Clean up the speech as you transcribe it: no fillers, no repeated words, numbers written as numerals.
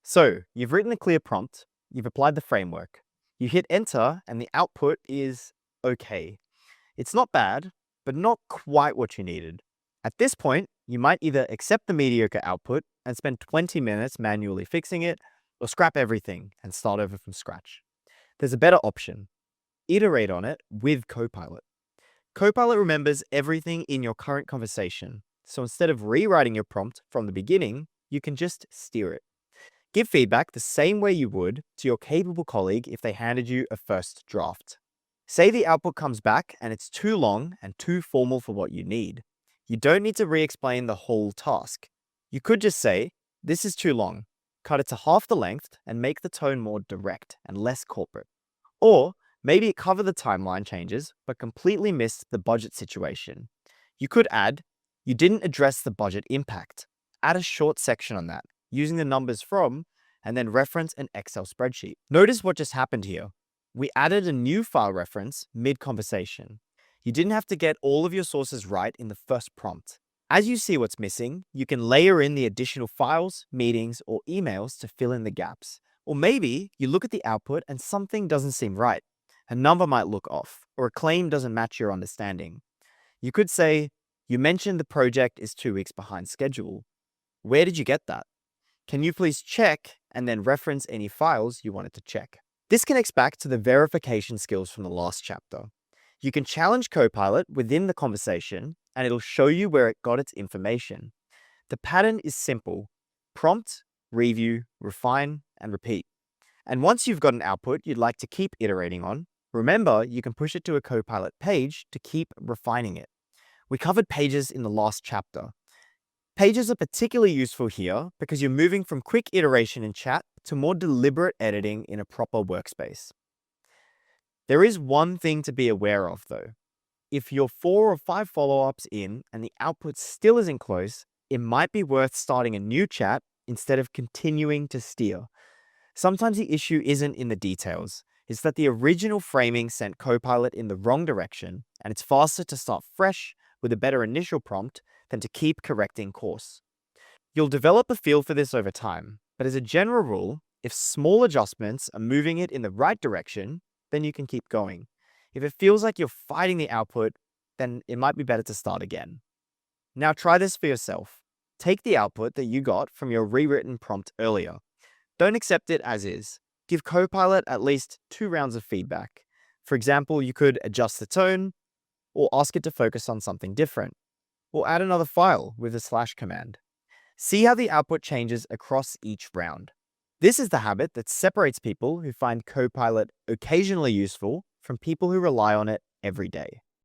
So you've written a clear prompt, you've applied the framework, you hit enter, and the output is okay. It's not bad, but not quite what you needed. At this point, you might either accept the mediocre output and spend 20 minutes manually fixing it, or scrap everything and start over from scratch. There's a better option. Iterate on it with Copilot. Copilot remembers everything in your current conversation, so instead of rewriting your prompt from the beginning, you can just steer it. Give feedback the same way you would to your capable colleague if they handed you a first draft. Say the output comes back and it's too long and too formal for what you need. You don't need to re-explain the whole task. You could just say, "This is too long." Cut it to half the length and make the tone more direct and less corporate. Or maybe cover the timeline changes but completely missed the budget situation. You could add, "You didn't address the budget impact." Add a short section on that, using the numbers from, and then reference an Excel spreadsheet. Notice what just happened here. We added a new file reference mid-conversation. You didn't have to get all of your sources right in the first prompt. As you see what's missing, you can layer in the additional files, meetings, or emails to fill in the gaps. Or maybe you look at the output and something doesn't seem right. A number might look off, or a claim doesn't match your understanding. You could say, "You mentioned the project is 2 weeks behind schedule. Where did you get that? Can you please check," and then reference any files you wanted to check. This connects back to the verification skills from the last chapter. You can challenge Copilot within the conversation, and it'll show you where it got its information. The pattern is simple: prompt, review, refine, and repeat. And once you've got an output you'd like to keep iterating on, remember you can push it to a Copilot page to keep refining it. We covered pages in the last chapter. Pages are particularly useful here because you're moving from quick iteration in chat to more deliberate editing in a proper workspace. There is one thing to be aware of though. If you're 4 or 5 follow-ups in and the output still isn't close, it might be worth starting a new chat instead of continuing to steer. Sometimes the issue isn't in the details. It's that the original framing sent Copilot in the wrong direction, and it's faster to start fresh with a better initial prompt than to keep correcting course. You'll develop a feel for this over time, but as a general rule, if small adjustments are moving it in the right direction, then you can keep going. If it feels like you're fighting the output, then it might be better to start again. Now try this for yourself. Take the output that you got from your rewritten prompt earlier. Don't accept it as is. Give Copilot at least 2 rounds of feedback. For example, you could adjust the tone, or ask it to focus on something different, or add another file with a / command. See how the output changes across each round. This is the habit that separates people who find Copilot occasionally useful from people who rely on it every day.